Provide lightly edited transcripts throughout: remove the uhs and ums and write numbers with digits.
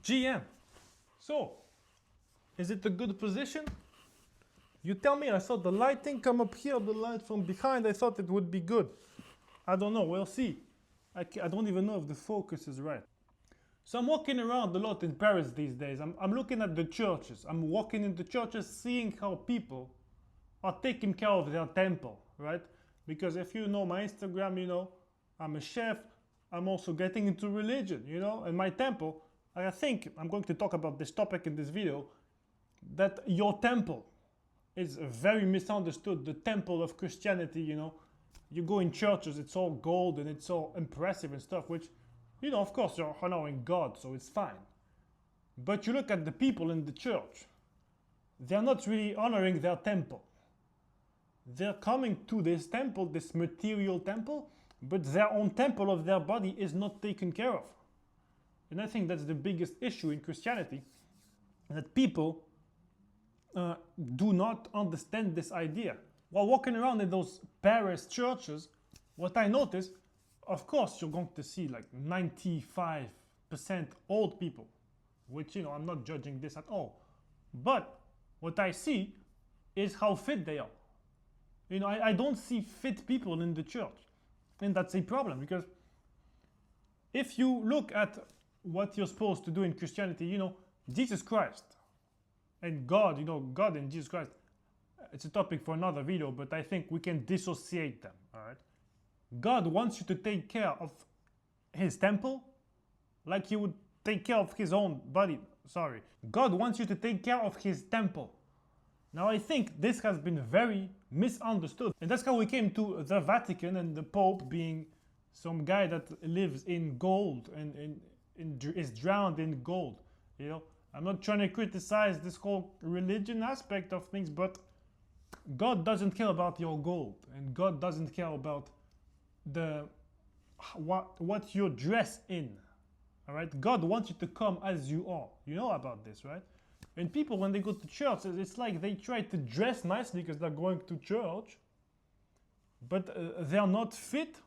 GM. So, is it a good position? You tell me. I saw the lighting come up here, the light from behind. I thought it would be good. I don't know. We'll see. I don't even know if the focus is right. So I'm walking around a lot in Paris these days. I'm looking at the churches. I'm walking in the churches, seeing how people are taking care of their temple, right? Because if you know my Instagram, you know, I'm a chef. I'm also getting into religion, you know, and my temple. I think I'm going to talk about this topic in this video, that your temple is very misunderstood. The temple of Christianity, you know, you go in churches, it's all gold and it's all impressive and stuff, which, you know, of course you're honoring God, so it's fine. But you look at the people in the church, they're not really honoring their temple. They're coming to this temple, this material temple, but their own temple of their body is not taken care of. And I think that's the biggest issue in Christianity, that people do not understand this idea. While walking around in those Paris churches, what I noticed, of course, you're going to see like 95% old people, which, you know, I'm not judging this at all. But what I see is how fit they are. You know, I don't see fit people in the church. And that's a problem, because if you look at what you're supposed to do in Christianity, you know, Jesus Christ and God, you know, God and Jesus Christ, it's a topic for another video, but I think we can dissociate them, all right? God wants you to take care of his temple like he would take care of his own body. Sorry. God wants you to take care of his temple. Now, I think this has been very misunderstood. And that's how we came to the Vatican and the Pope being some guy that lives in gold and is drowned in gold. You know, I'm not trying to criticize this whole religion aspect of things, but God doesn't care about your gold, and God doesn't care about what you're dressed in. All right, God wants you to come as you are. You know about this, right? And people, when they go to church, it's like they try to dress nicely because they're going to church, but they're not fit.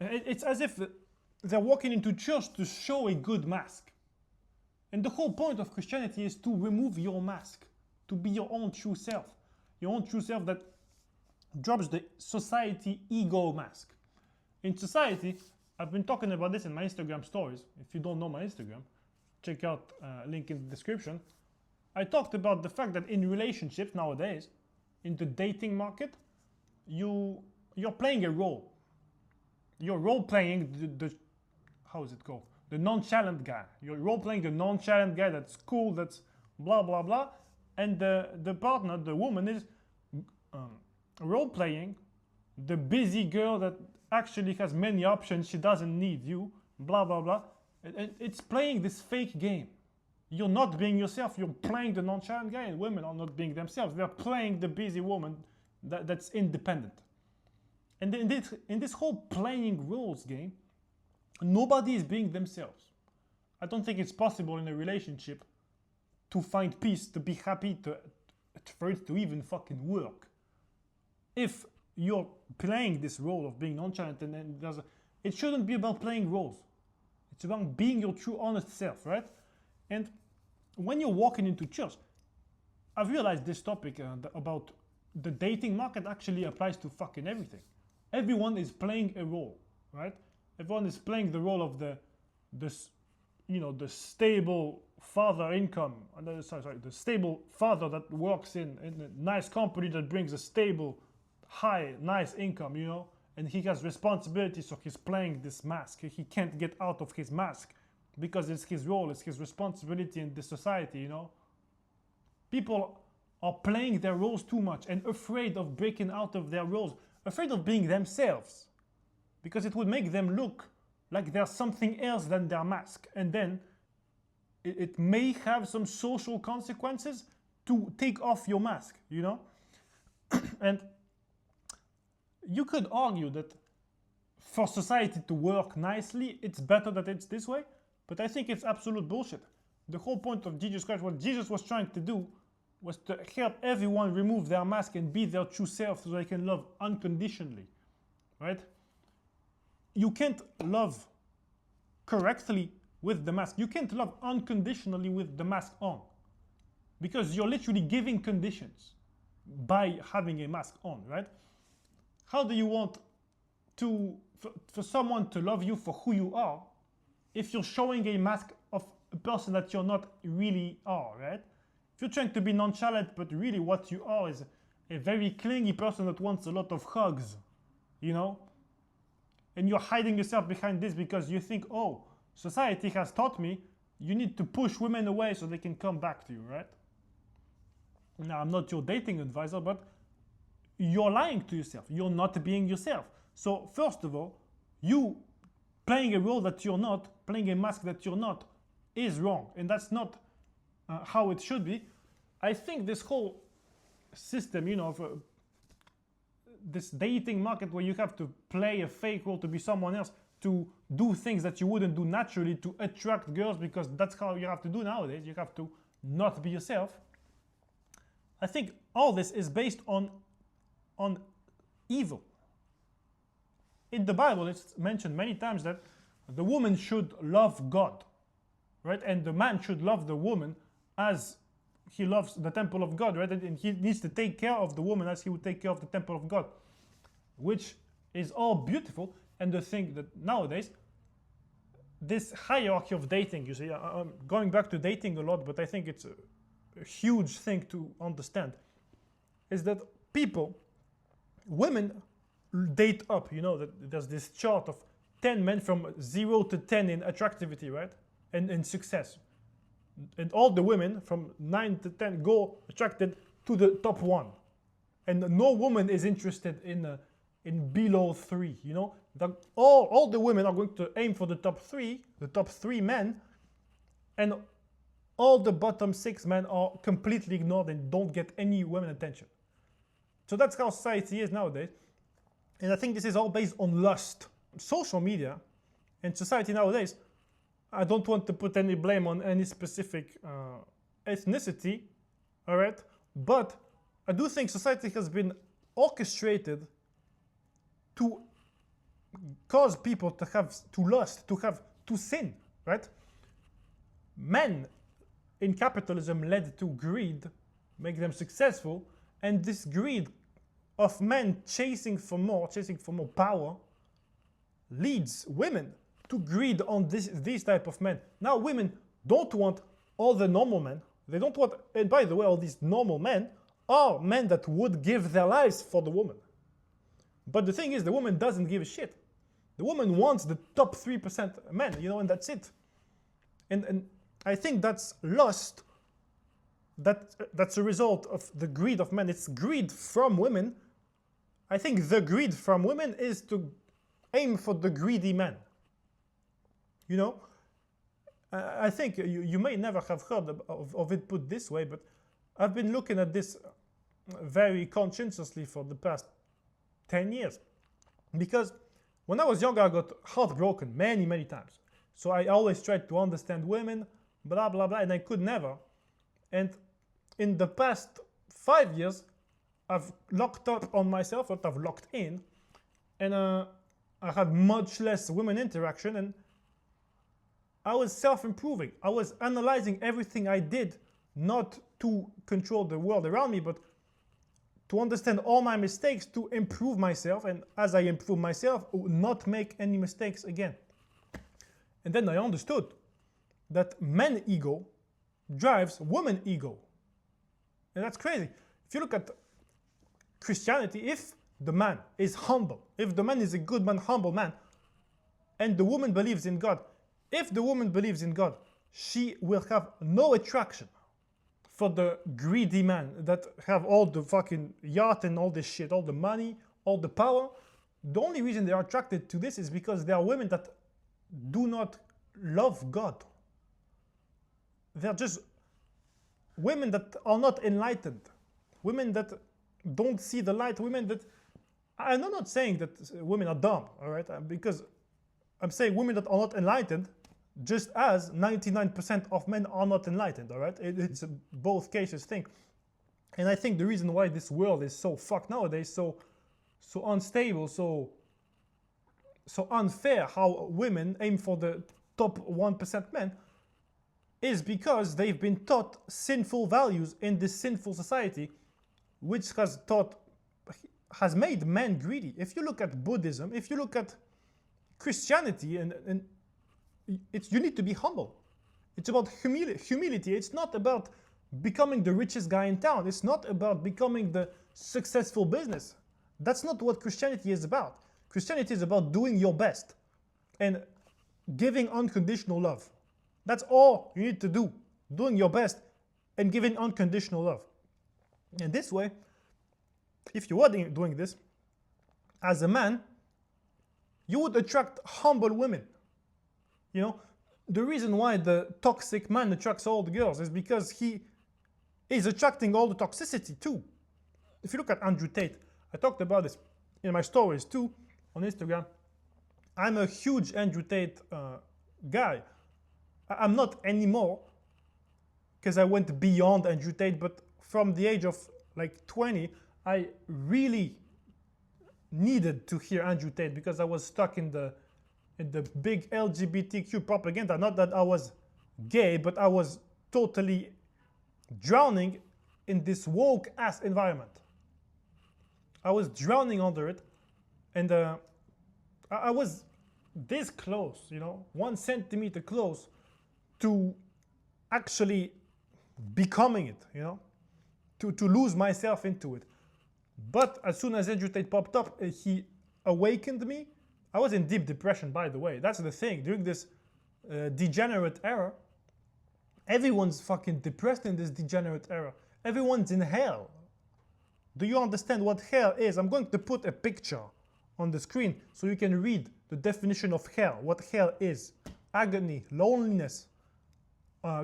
It's as if they're walking into church to show a good mask. And the whole point of Christianity is to remove your mask, to be your own true self. Your own true self that drops the society ego mask. In society, I've been talking about this in my Instagram stories. If you don't know my Instagram, check out link in the description. I talked about the fact that in relationships nowadays, in the dating market, you're playing a role. You're role playing the how is it called? The nonchalant guy. You're role playing the nonchalant guy that's cool, that's blah blah blah, and the partner, the woman, is role playing the busy girl that actually has many options. She doesn't need you. Blah blah blah. It's playing this fake game. You're not being yourself. You're playing the nonchalant guy, and women are not being themselves. They're playing the busy woman that's independent. And in this whole playing roles game, nobody is being themselves. I don't think it's possible in a relationship to find peace, to be happy, for it to even fucking work. If you're playing this role of being nonchalant, and it shouldn't be about playing roles. It's about being your true, honest self, right? And when you're walking into church, I've realized this topic about the dating market actually applies to fucking everything. Everyone is playing a role, right? Everyone is playing the role of the stable father income. The stable father that works in a nice company that brings a stable, high, nice income, you know? And he has responsibility, so he's playing this mask. He can't get out of his mask because it's his role, it's his responsibility in the society, you know? People are playing their roles too much and afraid of breaking out of their roles, afraid of being themselves, because it would make them look like they're something else than their mask. And then it may have some social consequences to take off your mask, you know? And you could argue that for society to work nicely, it's better that it's this way, but I think it's absolute bullshit. The whole point of Jesus Christ, what Jesus was trying to do, was to help everyone remove their mask and be their true self so they can love unconditionally, right? You can't love correctly with the mask. You can't love unconditionally with the mask on, because you're literally giving conditions by having a mask on, right? How do you want for someone to love you for who you are if you're showing a mask of a person that you're not really are, right? If you're trying to be nonchalant, but really what you are is a very clingy person that wants a lot of hugs, you know? And you're hiding yourself behind this because you think, oh, society has taught me you need to push women away so they can come back to you, right? Now, I'm not your dating advisor, but you're lying to yourself. You're not being yourself. So first of all, you playing a role that you're not, playing a mask that you're not, is wrong. And that's not how it should be. I think this whole system, you know, of this dating market where you have to play a fake role to be someone else, to do things that you wouldn't do naturally to attract girls, because that's how you have to do nowadays. You have to not be yourself. I think all this is based on evil. In the Bible, it's mentioned many times that the woman should love God, right? And the man should love the woman as he loves the temple of God, right? And he needs to take care of the woman as he would take care of the temple of God, which is all beautiful. And the thing that nowadays, this hierarchy of dating, you see, I'm going back to dating a lot, but I think it's a huge thing to understand, is that women date up, you know, that there's this chart of 10 men from 0 to 10 in attractivity, right? And in success. And all the women from 9 to 10 go attracted to the top 1. And no woman is interested in below 3, you know? All the women are going to aim for the top 3 men, and all the bottom 6 men are completely ignored and don't get any women attention. So that's how society is nowadays. And I think this is all based on lust. Social media and society nowadays, I don't want to put any blame on any specific ethnicity, all right? But I do think society has been orchestrated to cause people to lust, to sin, right? Men in capitalism led to greed, make them successful, and this greed of men chasing for more power leads women to greed on these type of men. Now women don't want all the normal men. They don't want, and by the way, all these normal men are men that would give their lives for the woman. But the thing is, the woman doesn't give a shit. The woman wants the top 3% men, you know, and that's it. And I think that's lust. That's a result of the greed of men. It's greed from women. I think the greed from women is to aim for the greedy men. You know, I think you may never have heard of it put this way, but I've been looking at this very conscientiously for the past 10 years. Because when I was younger, I got heartbroken many, many times. So I always tried to understand women, blah, blah, blah, and I could never. And in the past 5 years, I've locked up on myself, what I've locked in, and I had much less women interaction, and I was self-improving. I was analyzing everything I did, not to control the world around me, but to understand all my mistakes, to improve myself, and as I improve myself, not make any mistakes again. And then I understood that men ego drives woman ego. And that's crazy. If you look at Christianity, if the man is humble, if the man is a good man, humble man, and the woman believes in God, if the woman believes in God, she will have no attraction for the greedy men that have all the fucking yacht and all this shit, all the money, all the power. The only reason they are attracted to this is because they are women that do not love God. They're just women that are not enlightened, women that don't see the light, women that, I'm not saying that women are dumb, all right? Because I'm saying women that are not enlightened, just as 99% of men are not enlightened, all right? It's a both cases thing. And I think the reason why this world is so fucked nowadays, so unstable, so unfair, how women aim for the top 1% men is because they've been taught sinful values in this sinful society, which has made men greedy. If you look at Buddhism, if you look at Christianity, and you need to be humble. It's about humility. It's not about becoming the richest guy in town. It's not about becoming the successful business. That's not what Christianity is about. Christianity is about doing your best and giving unconditional love. That's all you need to do. Doing your best and giving unconditional love. And this way, if you were doing this, as a man, you would attract humble women. You know, the reason why the toxic man attracts all the girls is because he is attracting all the toxicity too. If you look at Andrew Tate, I talked about this in my stories too on Instagram. I'm a huge Andrew Tate guy. I'm not anymore because I went beyond Andrew Tate, but from the age of like 20, I really needed to hear Andrew Tate because I was stuck in the big LGBTQ propaganda. Not that I was gay, but I was totally drowning in this woke ass environment. I was drowning under it, and I was this close, 1 centimeter close to actually becoming it, to lose myself into it. But as soon as Andrew Tate popped up, he awakened me. I was in deep depression, by the way. That's the thing. During this degenerate era, everyone's fucking depressed in this degenerate era. Everyone's in hell. Do you understand what hell is? I'm going to put a picture on the screen so you can read the definition of hell, what hell is. Agony, loneliness,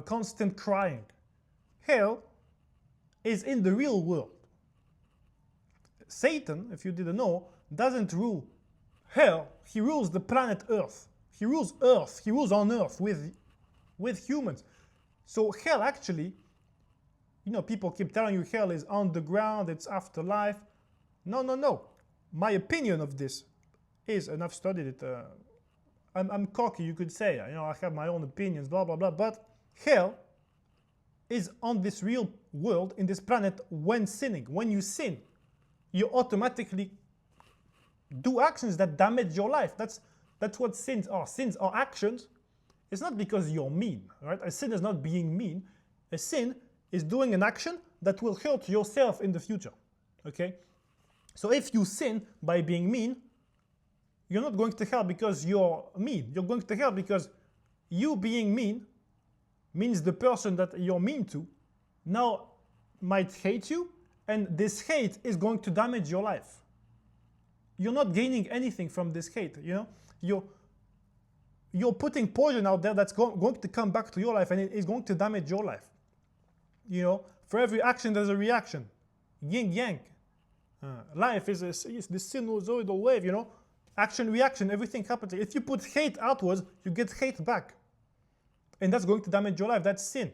constant crying. Hell is in the real world. Satan, if you didn't know, doesn't rule hell. He rules the planet Earth. He rules Earth. He rules on Earth with humans. So hell actually, people keep telling you hell is underground, it's afterlife. No. My opinion of this is, and I've studied it, I'm cocky, you could say, I have my own opinions, blah, blah, blah, but hell is on this real world, in this planet, when sinning. When you sin, you automatically do actions that damage your life. That's what sins are. Sins are actions. It's not because you're mean, right? A sin is not being mean. A sin is doing an action that will hurt yourself in the future, okay? So if you sin by being mean, you're not going to hell because you're mean. You're going to hell because you being mean means the person that you're mean to now might hate you, and this hate is going to damage your life. You're not gaining anything from this hate, You're putting poison out there that's going to come back to your life, and it is going to damage your life. For every action there's a reaction. Yin yang. Life is this sinusoidal wave, Action, reaction, everything happens. If you put hate outwards, you get hate back. And that's going to damage your life. That's sin.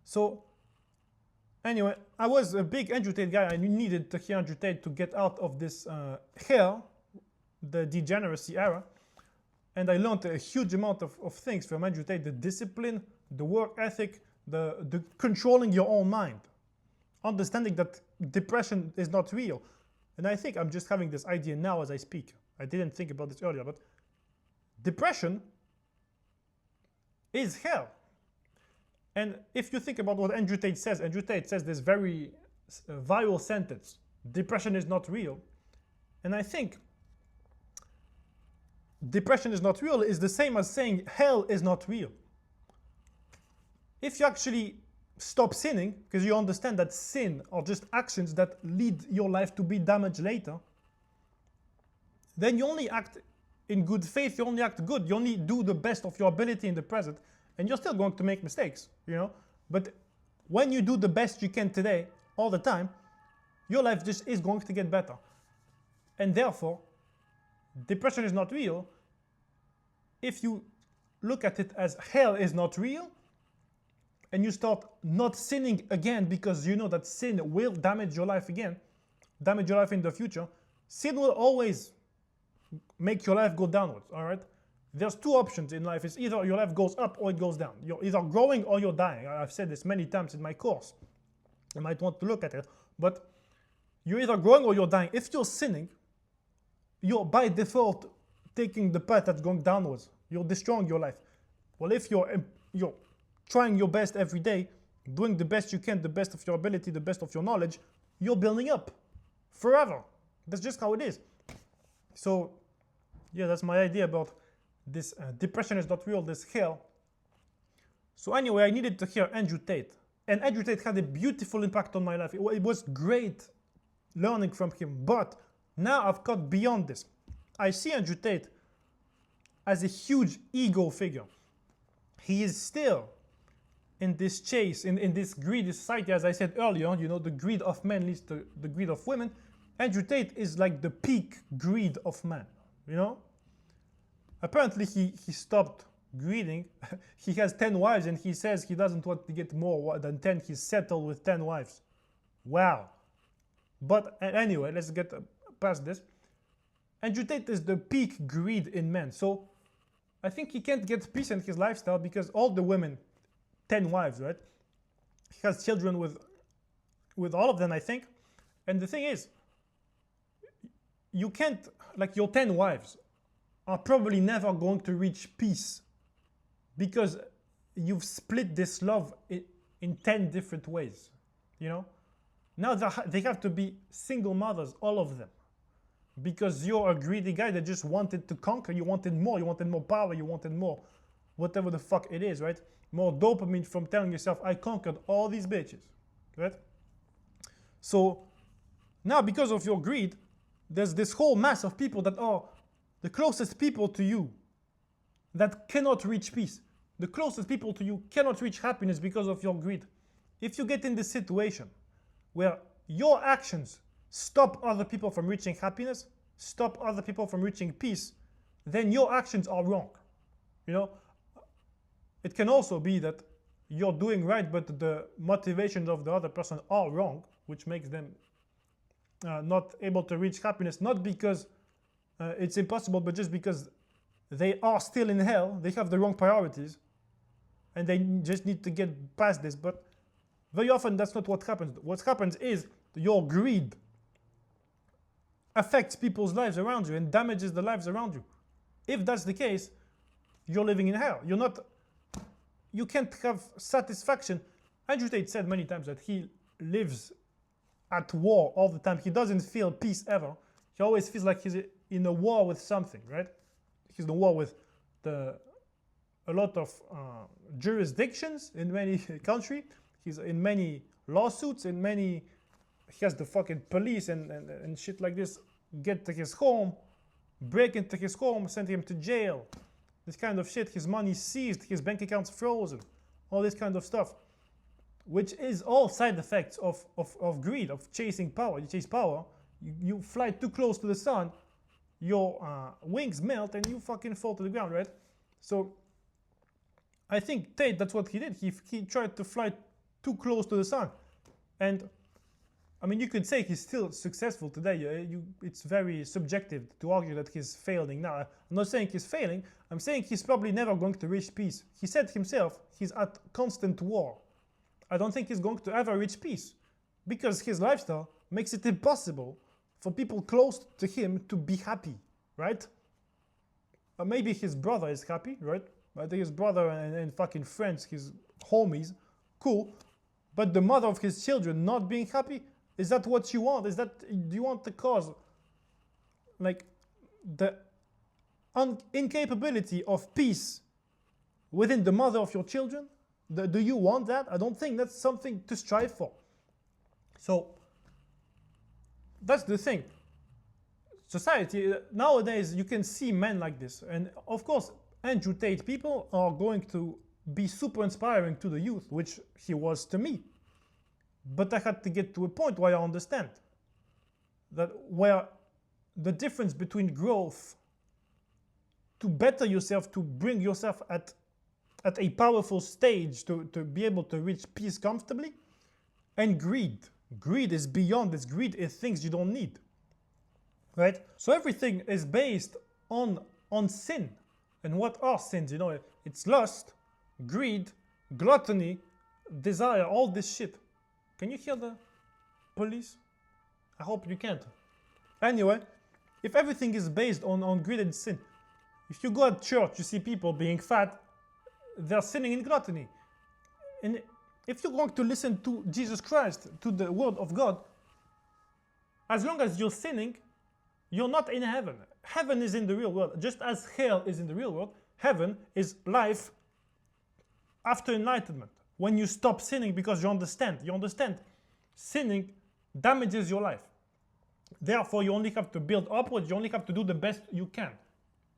So, anyway, I was a big Andrew Tate guy. I needed to hear Andrew Tate to get out of this hell, the degeneracy era. And I learned a huge amount of things from Andrew Tate. The discipline, the work ethic, the controlling your own mind. Understanding that depression is not real. And I think I'm just having this idea now as I speak. I didn't think about this earlier, but depression is hell. And if you think about what Andrew Tate says this very viral sentence, depression is not real. And I think depression is not real is the same as saying hell is not real. If you actually stop sinning, because you understand that sin are just actions that lead your life to be damaged later, then you only act in good faith, you only act good, you only do the best of your ability in the present, and you're still going to make mistakes, But when you do the best you can today, all the time, your life just is going to get better. And therefore, depression is not real. If you look at it as hell is not real, and you start not sinning again because you know that sin will damage your life again, damage your life in the future, sin will always make your life go downwards, all right? there's two options in life. It's either your life goes up or it goes down. You're either growing or you're dying. I've said this many times in my course. You might want to look at it. But you're either growing or you're dying. If you're sinning, you're by default taking the path that's going downwards. You're destroying your life. Well, if you're trying your best every day, doing the best you can, the best of your ability, the best of your knowledge, you're building up forever. That's just how it is. So, yeah, that's my idea about this depression is not real, this hell. So anyway, I needed to hear Andrew Tate. And Andrew Tate had a beautiful impact on my life. It was great learning from him. But now I've got beyond this. I see Andrew Tate as a huge ego figure. He is still in this chase, in this greedy society, as I said earlier, you know, the greed of men leads to the greed of women. Andrew Tate is like the peak greed of man, you know? Apparently he stopped greeding. He has 10 wives and he says he doesn't want to get more than 10. He's settled with 10 wives. Wow. But anyway, let's get past this. Andrew Tate is the peak greed in men. So I think he can't get peace in his lifestyle because all the women, 10 wives, right? He has children with all of them, I think. And the thing is, you can't, like your 10 wives are probably never going to reach peace because you've split this love in 10 different ways, you know? Now they have to be single mothers, all of them. Because you're a greedy guy that just wanted to conquer. You wanted more power, you wanted more, whatever the fuck it is, right? More dopamine from telling yourself, I conquered all these bitches, right? So now because of your greed, there's this whole mass of people that are the closest people to you that cannot reach peace. The closest people to you cannot reach happiness because of your greed. If you get in this situation where your actions stop other people from reaching happiness, stop other people from reaching peace, then your actions are wrong. You know, it can also be that you're doing right, but the motivations of the other person are wrong, which makes them not able to reach happiness, not because it's impossible, but just because they are still in hell, they have the wrong priorities, and they just need to get past this. But very often that's not what happens. What happens is your greed affects people's lives around you and damages the lives around you. If that's the case, you're living in hell. You can't have satisfaction. Andrew Tate said many times that he lives at war all the time. He doesn't feel peace ever. He always feels like he's in a war with something, right? He's in a war with a lot of jurisdictions in many countries. He's in many lawsuits, he has the fucking police and shit like this get to his home, break into his home, send him to jail. This kind of shit. His money seized, his bank accounts frozen, all this kind of stuff, which is all side effects of greed, of chasing power. You chase power, you fly too close to the sun, your wings melt and you fucking fall to the ground, right? So I think Tate, that's what he did. He tried to fly too close to the sun. And I mean, you could say he's still successful today. It's very subjective to argue that he's failing now. I'm not saying he's failing. I'm saying he's probably never going to reach peace. He said himself he's at constant war. I don't think he's going to ever reach peace because his lifestyle makes it impossible for people close to him to be happy, right? Maybe his brother is happy, right? I think his brother and fucking friends, his homies, cool. But the mother of his children not being happy, is that what you want? Do you want to cause like the incapability of peace within the mother of your children? Do you want that? I don't think that's something to strive for. So that's the thing. Society, nowadays you can see men like this. And of course, Andrew Tate people are going to be super inspiring to the youth, which he was to me. But I had to get to a point where I understand that where the difference between growth to better yourself, to bring yourself at a powerful stage to be able to reach peace comfortably, and greed. Greed is beyond this. Greed is things you don't need, right? So everything is based on sin. And what are sins? You know, it's lust, greed, gluttony, desire, all this shit. Can you hear the police? I hope you can't. Anyway, if everything is based on greed and sin, if you go at church, you see people being fat, they're sinning in gluttony. And if you're going to listen to Jesus Christ, to the word of God, as long as you're sinning, you're not in heaven. Heaven is in the real world. Just as hell is in the real world, heaven is life after enlightenment. When you stop sinning because you understand sinning damages your life. Therefore, you only have to build upwards, you only have to do the best you can.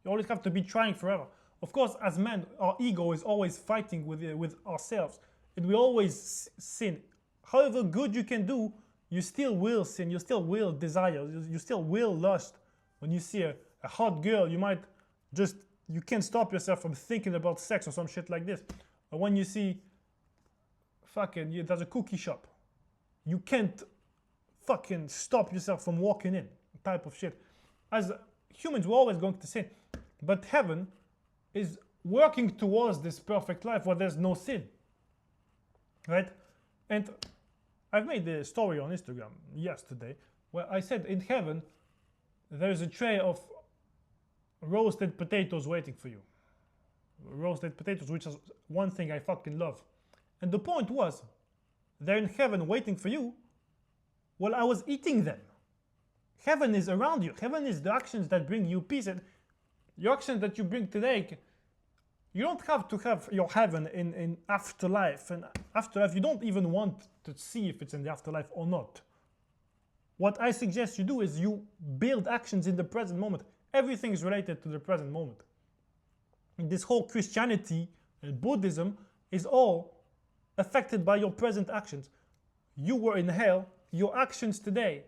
You always have to be trying forever. Of course, as men, our ego is always fighting with ourselves, and we always sin. However good you can do, you still will sin, you still will desire, you still will lust. When you see a hot girl, you can't stop yourself from thinking about sex or some shit like this. Or when you see, there's a cookie shop, you can't fucking stop yourself from walking in, type of shit. As humans, we're always going to sin. But heaven is working towards this perfect life where there's no sin. Right? And I've made a story on Instagram yesterday where I said in heaven there's a tray of roasted potatoes waiting for you. Roasted potatoes, which is one thing I fucking love. And the point was, they're in heaven waiting for you while I was eating them. Heaven is around you. Heaven is the actions that bring you peace. And your actions that you bring today, you don't have to have your heaven in afterlife. And afterlife, you don't even want to see if it's in the afterlife or not. What I suggest you do is you build actions in the present moment. Everything is related to the present moment. And this whole Christianity and Buddhism is all affected by your present actions. You were in hell. Your actions today,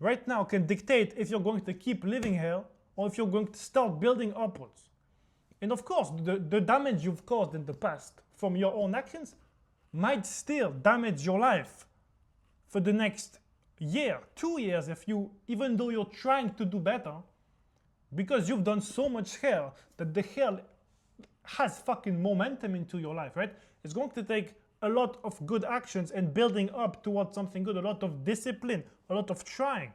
right now, can dictate if you're going to keep living hell or if you're going to start building upwards. And of course, the damage you've caused in the past from your own actions might still damage your life for the next year, 2 years, even though you're trying to do better, because you've done so much hell that the hell has fucking momentum into your life, right? It's going to take a lot of good actions and building up towards something good, a lot of discipline, a lot of trying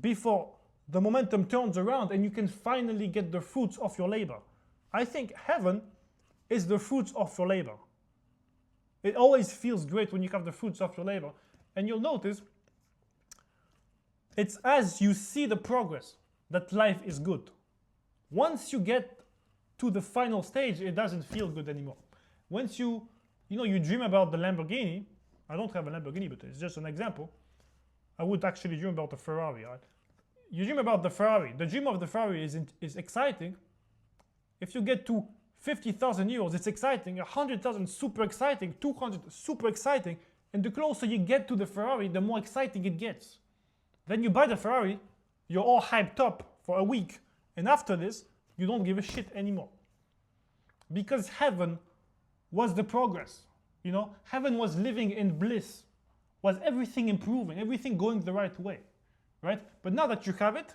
before the momentum turns around and you can finally get the fruits of your labor. I think heaven is the fruits of your labor. It always feels great when you have the fruits of your labor. And you'll notice it's as you see the progress that life is good. Once you get to the final stage, it doesn't feel good anymore. Once you dream about the Lamborghini. I don't have a Lamborghini, but it's just an example. I would actually dream about the Ferrari. Right? You dream about the Ferrari. The dream of the Ferrari is exciting. If you get to 50,000 euros, it's exciting. 100,000, super exciting. 200, super exciting. And the closer you get to the Ferrari, the more exciting it gets. Then you buy the Ferrari, you're all hyped up for a week. And after this, you don't give a shit anymore. Because heaven was the progress. Heaven was living in bliss. Was everything improving, everything going the right way. Right? But now that you have it,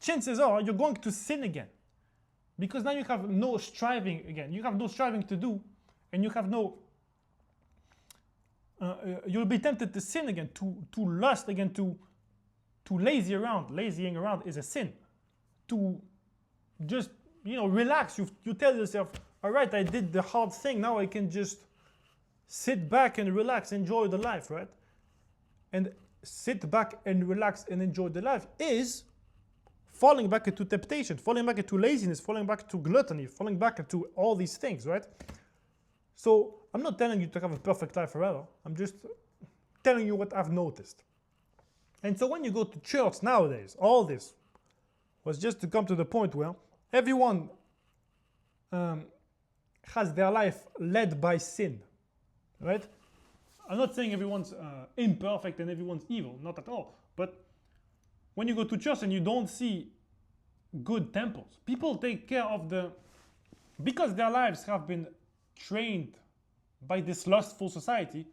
chances are you're going to sin again. Because now you have no striving again. You have no striving to do, and you have no... you'll be tempted to sin again, to lust again, to lazy around. Lazying around is a sin. To just, relax. You tell yourself, all right, I did the hard thing. Now I can just sit back and relax, enjoy the life, right? And sit back and relax and enjoy the life is falling back into temptation, falling back into laziness, falling back to gluttony, falling back into all these things, right? So I'm not telling you to have a perfect life forever. I'm just telling you what I've noticed. And so when you go to church nowadays, all this was just to come to the point where everyone has their life led by sin, right? I'm not saying everyone's imperfect and everyone's evil, not at all. But when you go to church and you don't see good temples, people take care of because their lives have been trained by this lustful society.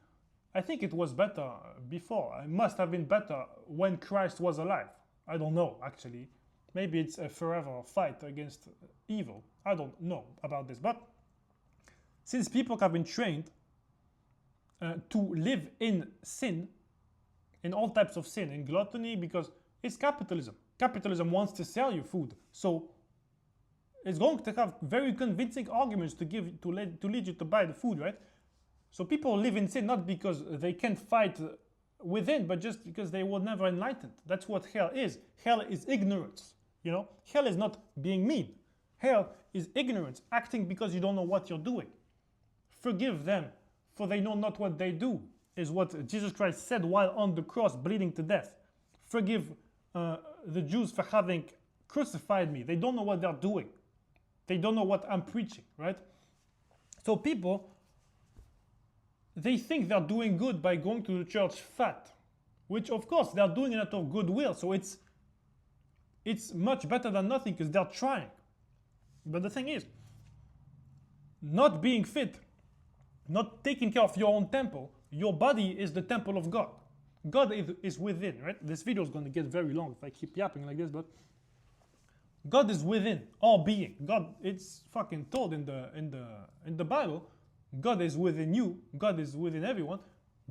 I think it was better before. It must have been better when Christ was alive. I don't know, actually. Maybe it's a forever fight against evil. I don't know about this. But since people have been trained to live in sin, in all types of sin, in gluttony, because it's capitalism. Capitalism wants to sell you food. So it's going to have very convincing arguments to lead you to buy the food, right? So people live in sin not because they can't fight within, but just because they were never enlightened. That's what hell is. Hell is ignorance. Hell is not being mean. Hell is ignorance, acting because you don't know what you're doing. Forgive them, for they know not what they do, is what Jesus Christ said while on the cross, bleeding to death. Forgive the Jews for having crucified me. They don't know what they're doing. They don't know what I'm preaching, right? So people, they think they're doing good by going to the church fat, which of course they're doing it out of goodwill. So it's much better than nothing because they're trying. But the thing is, not being fit, not taking care of your own temple, your body is the temple of God. God is within, right? This video is going to get very long if I keep yapping like this, but God is within all being. God, it's fucking told in the Bible, God is within you. God is within everyone.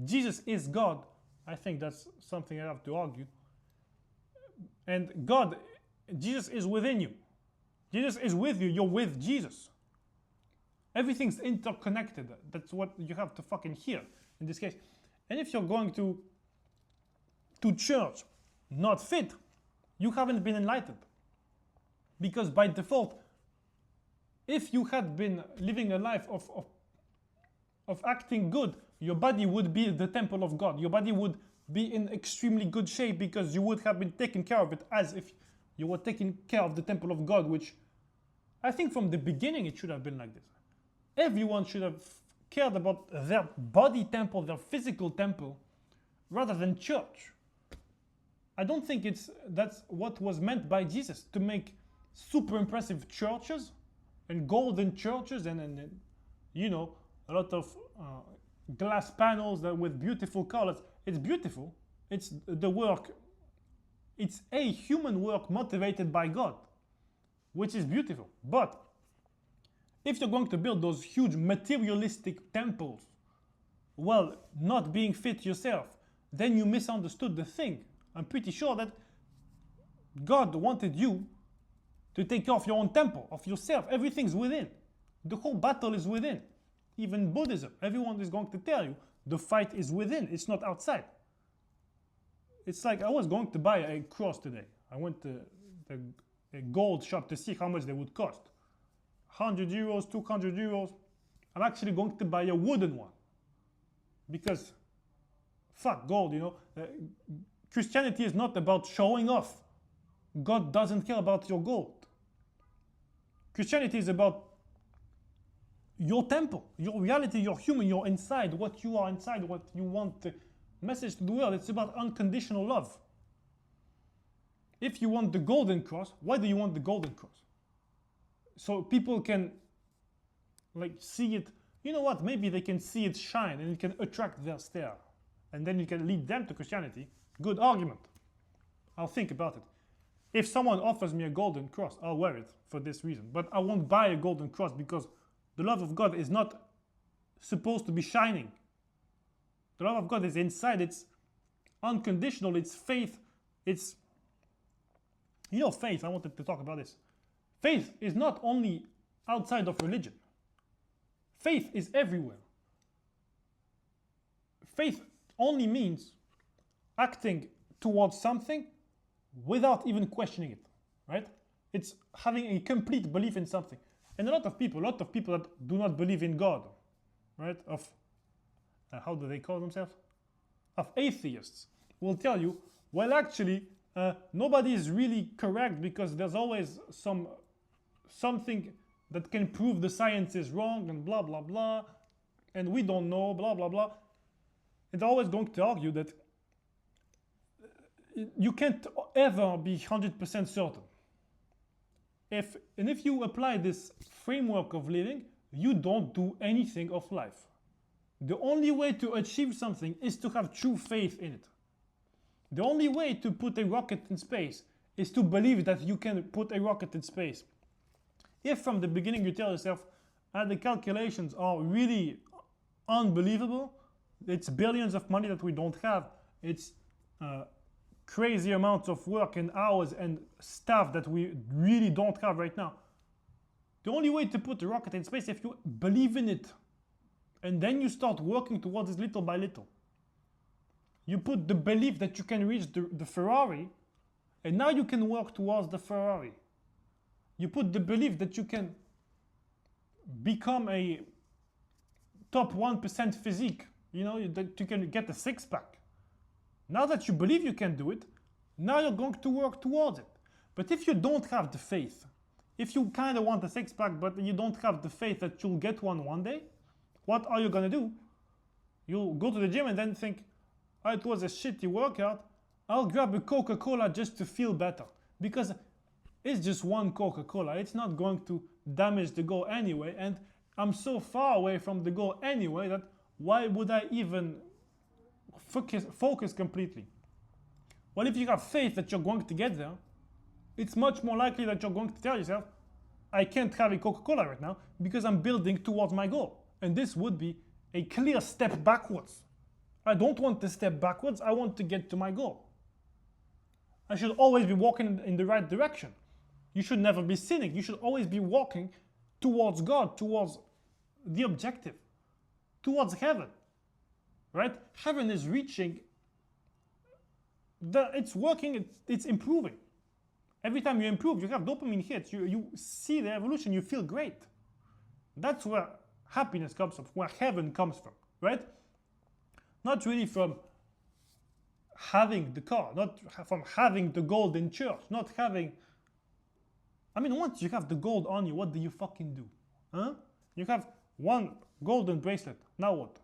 Jesus is God. I think that's something I have to argue. And Jesus is within you. Jesus is with you. You're with Jesus. Everything's interconnected. That's what you have to fucking hear in this case. And if you're going to church not fit, you haven't been enlightened. Because by default, if you had been living a life of acting good, your body would be the temple of God. Your body would be in extremely good shape because you would have been taking care of it as if you were taking care of the temple of God, which I think from the beginning it should have been like this. Everyone should have cared about their body temple, their physical temple, rather than church. I don't think that's what was meant by Jesus, to make super impressive churches and golden churches and a lot of glass panels with beautiful colors. It's beautiful. It's the work. It's a human work motivated by God, which is beautiful. But if you're going to build those huge materialistic temples while not being fit yourself, then you misunderstood the thing. I'm pretty sure that God wanted you to take care of your own temple, of yourself. Everything's within. The whole battle is within. Even Buddhism, everyone is going to tell you the fight is within. It's not outside. It's like I was going to buy a cross today. I went to a gold shop to see how much they would cost. 100 euros, 200 euros. I'm actually going to buy a wooden one. Because, fuck gold, Christianity is not about showing off. God doesn't care about your gold. Christianity is about your temple, your reality, your human, your inside, what you are inside, what you want the message to the world. It's about unconditional love. If you want the golden cross, why do you want the golden cross? So people can see it. You know what? Maybe they can see it shine and it can attract their stare. And then you can lead them to Christianity. Good argument. I'll think about it. If someone offers me a golden cross, I'll wear it for this reason. But I won't buy a golden cross because the love of God is not supposed to be shining. The love of God is inside. It's unconditional. It's faith. It's, faith. I wanted to talk about this. Faith is not only outside of religion. Faith is everywhere. Faith only means acting towards something without even questioning it, right? It's having a complete belief in something. And a lot of people that do not believe in God, right? How do they call themselves? Of atheists will tell you, well, actually, nobody is really correct because there's always something that can prove the science is wrong and blah, blah, blah. And we don't know, blah, blah, blah. And they're always going to argue that you can't ever be 100% certain. If you apply this framework of living, you don't do anything of life. The only way to achieve something is to have true faith in it. The only way to put a rocket in space is to believe that you can put a rocket in space. If from the beginning you tell yourself, the calculations are really unbelievable, it's billions of money that we don't have, it's crazy amounts of work and hours and stuff that we really don't have right now. The only way to put a rocket in space is if you believe in it. And then you start working towards it little by little. You put the belief that you can reach the Ferrari, and now you can work towards the Ferrari. You put the belief that you can become a top 1% physique, that you can get a six-pack. Now that you believe you can do it, now you're going to work towards it. But if you don't have the faith, if you kind of want a six-pack, but you don't have the faith that you'll get one day, what are you going to do? You'll go to the gym and then think, oh, it was a shitty workout. I'll grab a Coca-Cola just to feel better. Because it's just one Coca-Cola. It's not going to damage the goal anyway. And I'm so far away from the goal anyway that why would I even focus completely? Well, if you have faith that you're going to get there, it's much more likely that you're going to tell yourself, I can't have a Coca-Cola right now because I'm building towards my goal. And this would be a clear step backwards. I don't want to step backwards. I want to get to my goal. I should always be walking in the right direction. You should never be sinning. You should always be walking towards God, towards the objective, towards heaven. Right? Heaven is reaching. It's working. It's improving. Every time you improve, you have dopamine hits. You see the evolution. You feel great. That's where happiness comes from, where heaven comes from, right? Not really from having the car, not from having the gold in church, not having... once you have the gold on you, what do you fucking do? Huh? You have one golden bracelet, now what?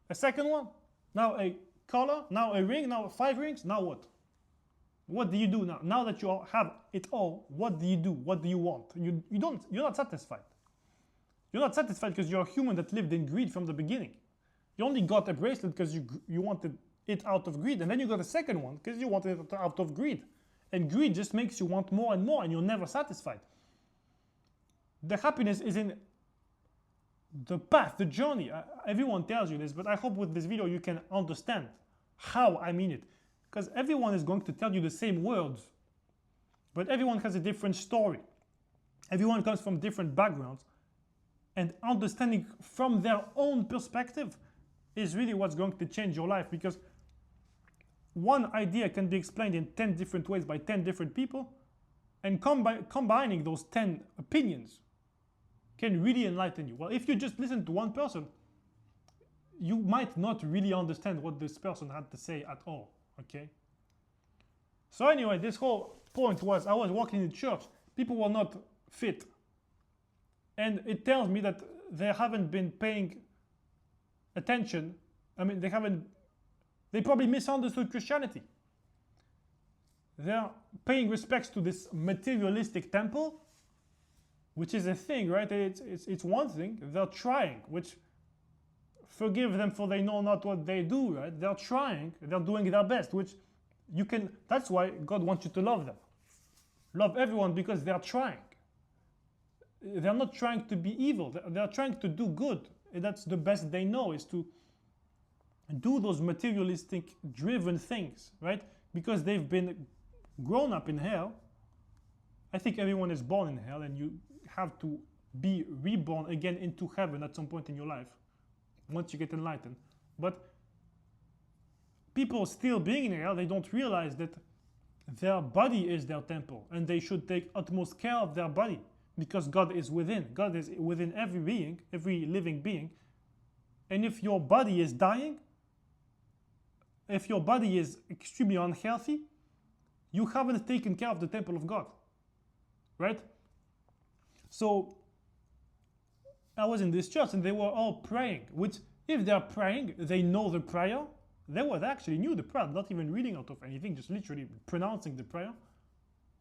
A second one? Now a collar? Now a ring? Now 5 rings? Now what? What do you do now? Now that you have it all, what do you do? What do you want? You're not satisfied. You're not satisfied because you're a human that lived in greed from the beginning. You only got a bracelet because you wanted it out of greed. And then you got a second one because you wanted it out of greed. And greed just makes you want more and more and you're never satisfied. The happiness is in the path, the journey. Everyone tells you this, but I hope with this video you can understand how I mean it. Because everyone is going to tell you the same words. But everyone has a different story. Everyone comes from different backgrounds. And understanding from their own perspective is really what's going to change your life, because one idea can be explained in 10 different ways by 10 different people, and combining those 10 opinions can really enlighten you. Well, if you just listen to one person, you might not really understand what this person had to say at all, okay? So anyway, this whole point was, I was walking in church, people were not fit. And it tells me that they haven't been paying attention. They probably misunderstood Christianity. They're paying respects to this materialistic temple, which is a thing, right? It's one thing. They're trying, which forgive them for they know not what they do, right? They're trying, they're doing their best, which that's why God wants you to love them. Love everyone because they're trying. They're not trying to be evil. They're trying to do good. And that's the best they know, is to do those materialistic driven things, right? Because they've been grown up in hell. I think everyone is born in hell, and you have to be reborn again into heaven at some point in your life once you get enlightened. But people still being in hell, they don't realize that their body is their temple, and they should take utmost care of their body. Because God is within. God is within every being, every living being. And if your body is dying, if your body is extremely unhealthy, you haven't taken care of the temple of God. Right? So, I was in this church and they were all praying. Which, if they're praying, they know the prayer. They actually knew the prayer, not even reading out of anything, just literally pronouncing the prayer.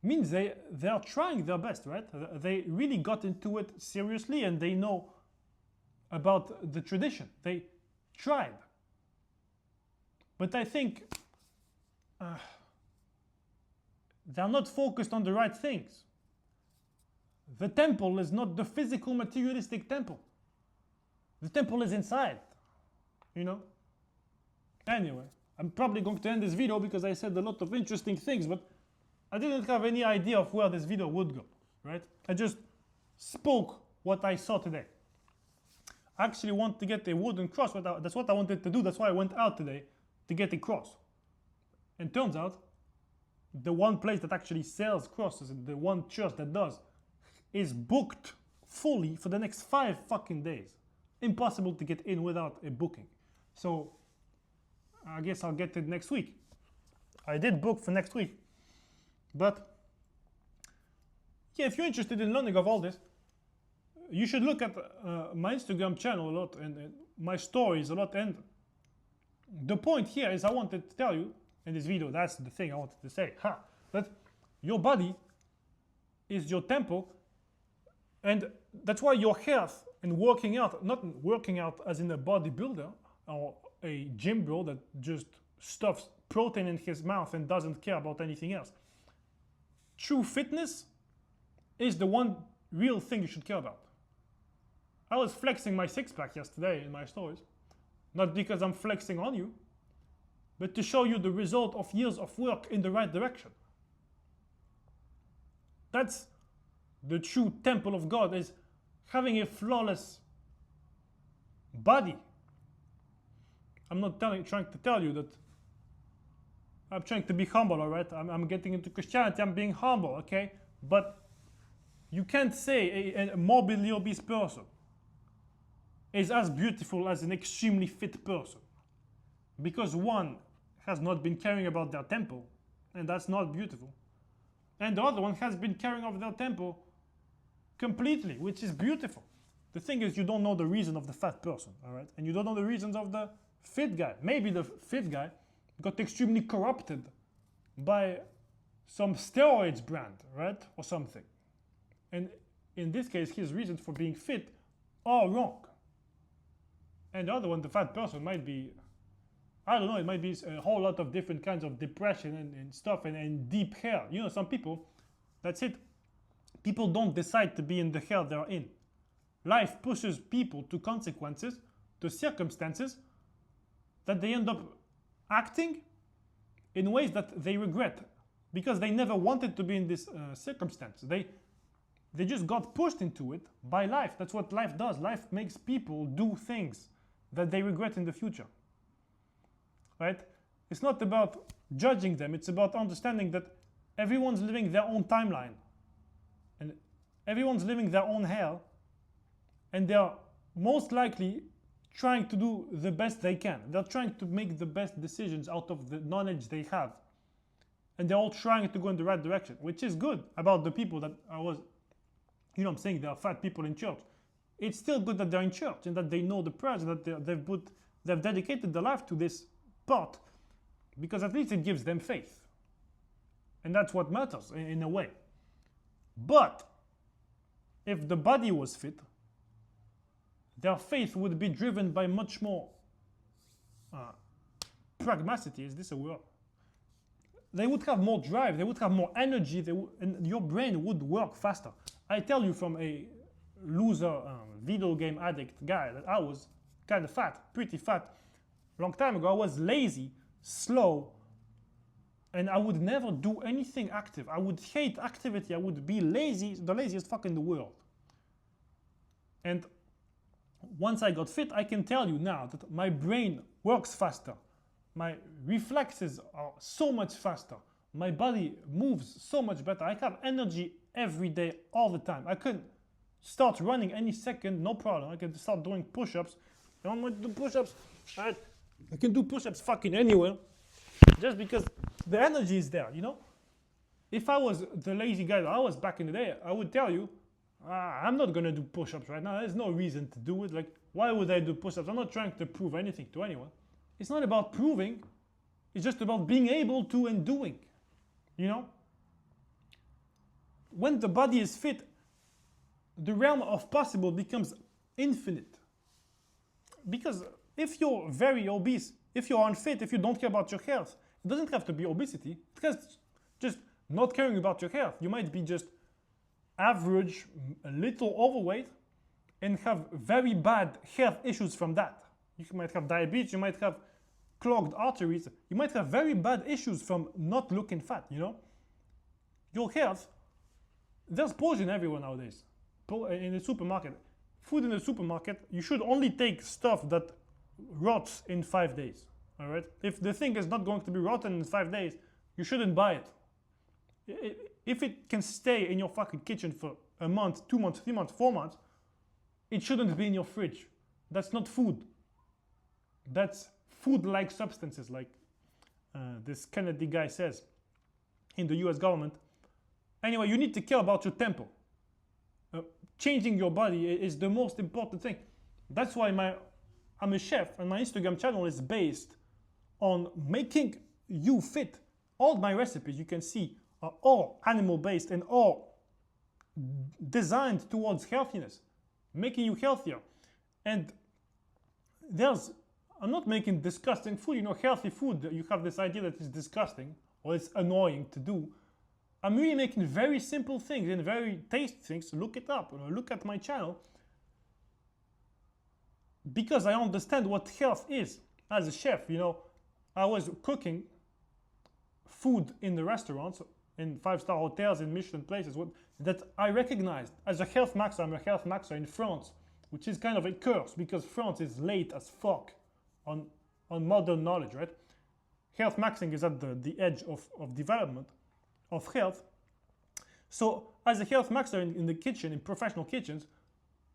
Means they are trying their best, right? They really got into it seriously and they know about the tradition. They tried. But I think they're not focused on the right things. The temple is not the physical materialistic temple. The temple is inside, you know? Anyway, I'm probably going to end this video because I said a lot of interesting things, but I didn't have any idea of where this video would go, right? I just spoke what I saw today. I actually want to get a wooden cross. That's what I wanted to do. That's why I went out today to get a cross. And turns out, the one place that actually sells crosses, and the one church that does, is booked fully for the next 5 fucking days. Impossible to get in without a booking. So I guess I'll get it next week. I did book for next week. But yeah, if you're interested in learning of all this, you should look at my Instagram channel a lot and my stories a lot. And the point here is I wanted to tell you in this video, that's the thing I wanted to say, that your body is your temple, and that's why your health and working out, not working out as in a bodybuilder or a gym bro that just stuffs protein in his mouth and doesn't care about anything else. True fitness is the one real thing you should care about. I was flexing my six-pack yesterday in my stories, not because I'm flexing on you, but to show you the result of years of work in the right direction. That's the true temple of God, is having a flawless body. I'm not trying to tell you that I'm trying to be humble, all right? I'm getting into Christianity, I'm being humble, okay? But you can't say a morbidly obese person is as beautiful as an extremely fit person, because one has not been caring about their temple, and that's not beautiful. And the other one has been caring of their temple completely, which is beautiful. The thing is, you don't know the reason of the fat person, all right? And you don't know the reasons of the fit guy. Maybe the fit guy got extremely corrupted by some steroids brand, right? Or something. And in this case, his reasons for being fit are wrong. And the other one, the fat person, might be, I don't know, it might be a whole lot of different kinds of depression and stuff and deep hell. You know, some people, that's it. People don't decide to be in the hell they're in. Life pushes people to consequences, to circumstances, that they end up acting in ways that they regret because they never wanted to be in this circumstance. They just got pushed into it by life. That's what life does. Life makes people do things that they regret in the future. Right? It's not about judging them. It's about understanding that everyone's living their own timeline. And everyone's living their own hell. And they're most likely trying to do the best they can. They're trying to make the best decisions out of the knowledge they have. And they're all trying to go in the right direction, which is good about the people that I was, you know what I'm saying, there are fat people in church. It's still good that they're in church and that they know the prayers, that they've dedicated their life to this part, because at least it gives them faith. And that's what matters in a way. But if the body was fit, their faith would be driven by much more pragmacity. Is this a word? They would have more drive, they would have more energy, and your brain would work faster. I tell you from a loser video game addict guy that I was kind of fat, pretty fat. Long time ago, I was lazy, slow, and I would never do anything active. I would hate activity. I would be lazy, the laziest fuck in the world. And once I got fit, I can tell you now that my brain works faster. My reflexes are so much faster. My body moves so much better. I have energy every day, all the time. I could start running any second, no problem. I can start doing push-ups. I don't want to do push-ups. I can do push-ups fucking anywhere. Just because the energy is there, you know? If I was the lazy guy that I was back in the day, I would tell you, I'm not going to do push-ups right now. There's no reason to do it. Like, why would I do push-ups? I'm not trying to prove anything to anyone. It's not about proving. It's just about being able to and doing. You know? When the body is fit, the realm of possible becomes infinite. Because if you're very obese, if you're unfit, if you don't care about your health, it doesn't have to be obesity. It has just not caring about your health. You might be just average, a little overweight, and have very bad health issues from that. You might have diabetes, you might have clogged arteries, you might have very bad issues from not looking fat, you know? Your health, there's poison everywhere nowadays. In the supermarket, food in the supermarket, you should only take stuff that rots in 5 days, all right? If the thing is not going to be rotten in 5 days, you shouldn't buy it. If it can stay in your fucking kitchen for a month, 2 months, 3 months, 4 months, it shouldn't be in your fridge. That's not food. That's food-like substances, like this Kennedy guy says in the US government. Anyway, you need to care about your temple. Changing your body is the most important thing. That's why I'm a chef, and my Instagram channel is based on making you fit. All my recipes you can see are all animal-based and all designed towards healthiness, making you healthier. And I'm not making disgusting food, you know, healthy food. You have this idea that it's disgusting or it's annoying to do. I'm really making very simple things and very tasty things. Look it up, look at my channel. Because I understand what health is. As a chef, you know, I was cooking food in the restaurants, in 5-star hotels, in Michelin places, that I recognized as a health maxer. I'm a health maxer in France, which is kind of a curse because France is late as fuck on modern knowledge, right? Health maxing is at the edge of development, of health. So as a health maxer in the kitchen, in professional kitchens,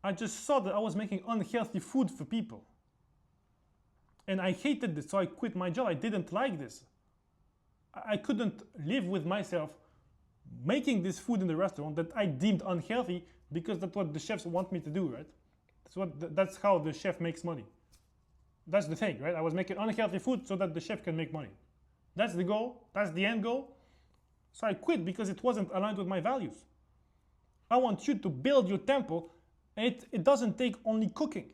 I just saw that I was making unhealthy food for people. And I hated this, so I quit my job. I didn't like this. I couldn't live with myself making this food in the restaurant that I deemed unhealthy because that's what the chefs want me to do, right? That's how the chef makes money. That's the thing, right? I was making unhealthy food so that the chef can make money. That's the goal. That's the end goal. So I quit because it wasn't aligned with my values. I want you to build your temple, and it doesn't take only cooking.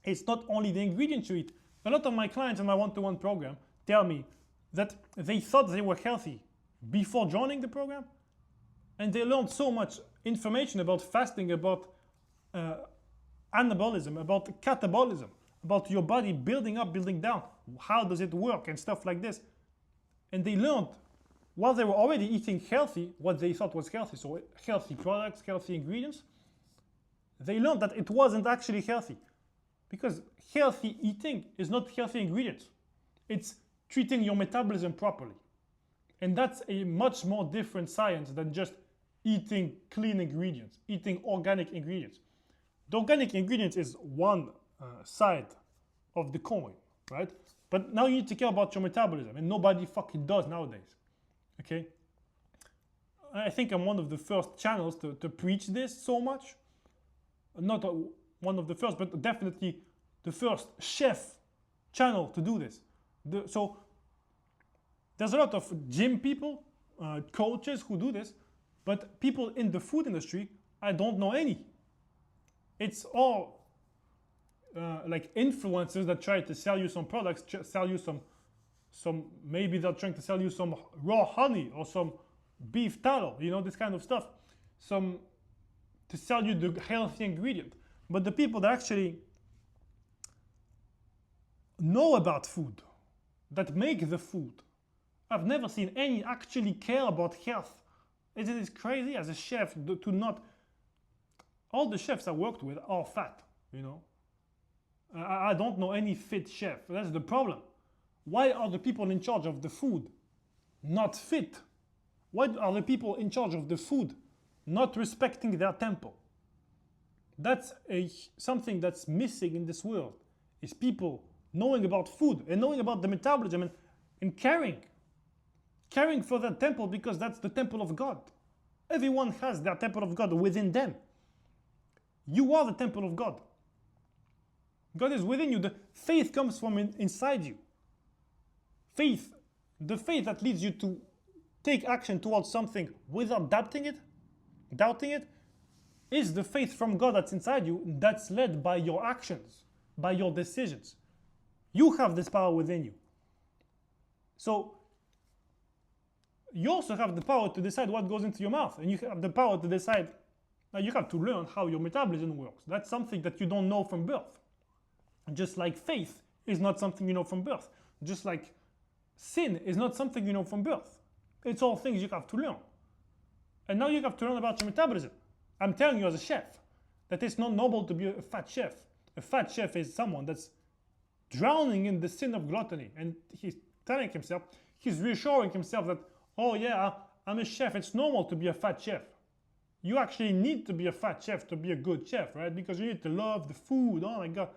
It's not only the ingredients you eat. A lot of my clients in my one-to-one program tell me that they thought they were healthy before joining the program, and they learned so much information about fasting, about anabolism, about catabolism, about your body building up, building down, how does it work and stuff like this. And they learned, while they were already eating healthy, what they thought was healthy, so healthy products, healthy ingredients, they learned that it wasn't actually healthy. Because healthy eating is not healthy ingredients. It's treating your metabolism properly. And that's a much more different science than just eating clean ingredients, eating organic ingredients. The organic ingredients is one side of the coin, right? But now you need to care about your metabolism, and nobody fucking does nowadays, okay? I think I'm one of the first channels to preach this so much. Not one of the first, but definitely the first chef channel to do this. So there's a lot of gym people, coaches who do this, but people in the food industry, I don't know any. It's all like influencers that try to sell you some products, sell you some maybe they're trying to sell you some raw honey or some beef tallow, you know, this kind of stuff. To sell you the healthy ingredient. But the people that actually know about food, that make the food, I've never seen any actually care about health. It is crazy as a chef to not. All the chefs I worked with are fat, you know. I don't know any fit chef. That's the problem. Why are the people in charge of the food not fit? Why are the people in charge of the food not respecting their temple? That's something that's missing in this world, is people knowing about food and knowing about the metabolism and caring for their temple, because that's the temple of God. Everyone has their temple of God within them. You are the temple of God. God is within you. The faith comes from inside you. Faith, the faith that leads you to take action towards something without doubting it, is the faith from God that's inside you, that's led by your actions, by your decisions. You have this power within you. So you also have the power to decide what goes into your mouth, and you have the power to decide. Now you have to learn how your metabolism works. That's something that you don't know from birth. Just like faith is not something you know from birth. Just like sin is not something you know from birth. It's all things you have to learn. And now you have to learn about your metabolism. I'm telling you as a chef that it's not noble to be a fat chef. A fat chef is someone that's drowning in the sin of gluttony. And he's telling himself, he's reassuring himself that, oh yeah, I'm a chef. It's normal to be a fat chef. You actually need to be a fat chef to be a good chef, right? Because you need to love the food. Oh my God.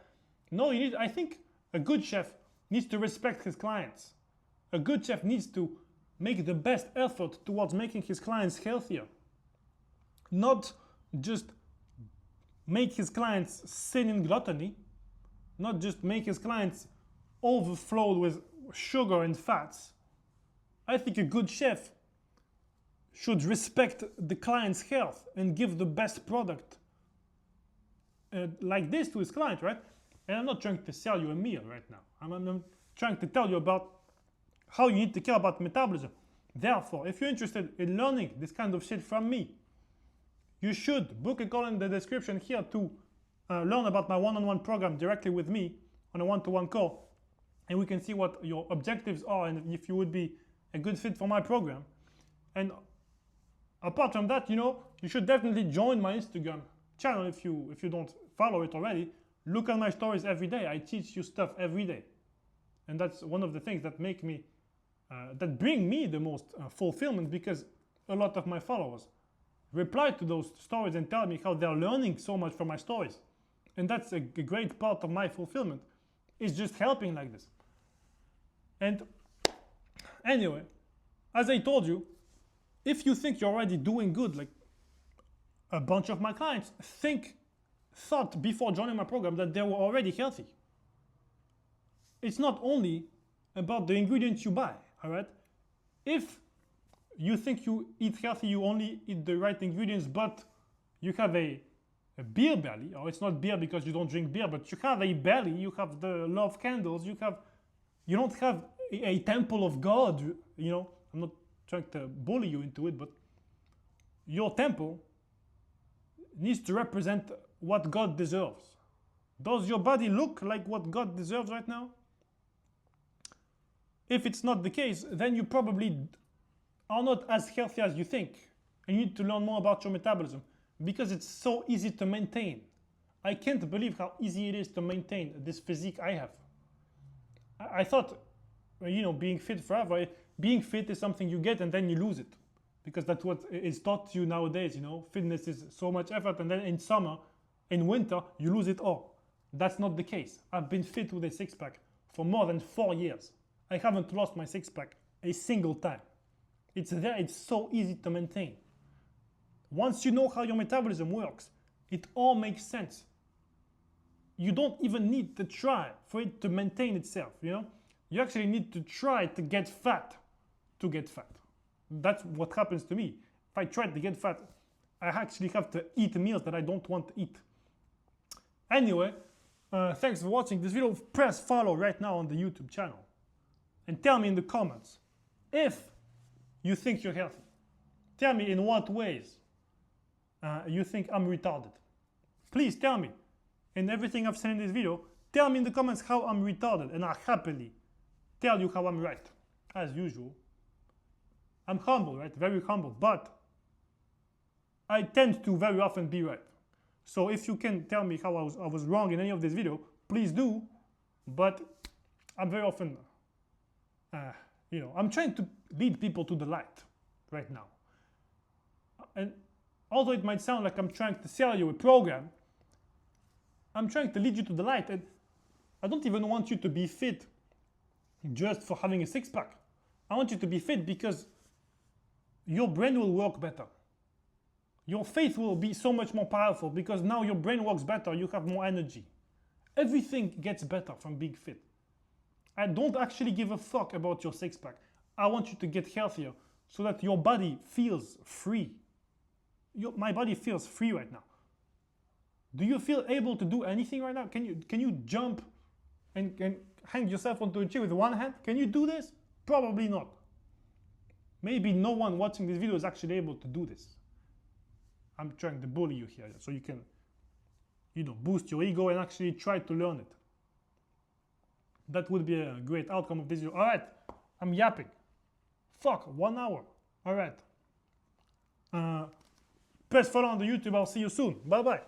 No, you need, I think a good chef needs to respect his clients. A good chef needs to make the best effort towards making his clients healthier. Not just make his clients sin in gluttony. Not just make his clients overflowed with sugar and fats. I think a good chef should respect the client's health and give the best product like this to his client, right? And I'm not trying to sell you a meal right now. I'm trying to tell you about how you need to care about metabolism. Therefore, if you're interested in learning this kind of shit from me, you should book a call in the description here to learn about my one-on-one program directly with me on a one-to-one call. And we can see what your objectives are and if you would be a good fit for my program. And apart from that, you should definitely join my Instagram channel if you don't follow it already. Look at my stories every day. I teach you stuff every day. And that's one of the things that make me, that bring me the most fulfillment, because a lot of my followers reply to those stories and tell me how they're learning so much from my stories. And that's a great part of my fulfillment, is just helping like this. And anyway, as I told you, if you think you're already doing good, like a bunch of my clients thought before joining my program that they were already healthy. It's not only about the ingredients you buy, all right? If you think you eat healthy, you only eat the right ingredients, but you have a beer belly, or it's not beer because you don't drink beer, but you have a belly, you have the love candles, you don't have a temple of God, I'm not trying to bully you into it, but your temple needs to represent what God deserves. Does your body look like what God deserves right now? If it's not the case, then you probably are not as healthy as you think. And you need to learn more about your metabolism, because it's so easy to maintain. I can't believe how easy it is to maintain this physique I have. I thought, being fit forever, being fit is something you get and then you lose it. Because that's what is taught to you nowadays, Fitness is so much effort, and then in summer, in winter, you lose it all. That's not the case. I've been fit with a six-pack for more than 4 years. I haven't lost my six-pack a single time. It's there, it's so easy to maintain. Once you know how your metabolism works, it all makes sense. You don't even need to try for it to maintain itself, You actually need to try to get fat to get fat. That's what happens to me. If I try to get fat, I actually have to eat meals that I don't want to eat. Anyway, thanks for watching this video. Press follow right now on the YouTube channel. And tell me in the comments if you think you're healthy. Tell me in what ways you think I'm retarded. Please tell me. In everything I've said in this video, tell me in the comments how I'm retarded, and I'll happily tell you how I'm right, as usual. I'm humble, right? Very humble, but I tend to very often be right. So if you can tell me how I was wrong in any of this video, please do. But I'm very often, I'm trying to lead people to the light right now. And although it might sound like I'm trying to sell you a program, I'm trying to lead you to the light. And I don't even want you to be fit just for having a six-pack. I want you to be fit because your brain will work better. Your faith will be so much more powerful because now your brain works better, you have more energy. Everything gets better from being fit. I don't actually give a fuck about your six-pack. I want you to get healthier so that your body feels free. My body feels free right now. Do you feel able to do anything right now? Can you jump and hang yourself onto a tree with one hand? Can you do this? Probably not. Maybe no one watching this video is actually able to do this. I'm trying to bully you here, so you can, boost your ego and actually try to learn it. That would be a great outcome of this video. All right, I'm yapping. Fuck, 1 hour. All right. Press follow on the YouTube. I'll see you soon. Bye-bye.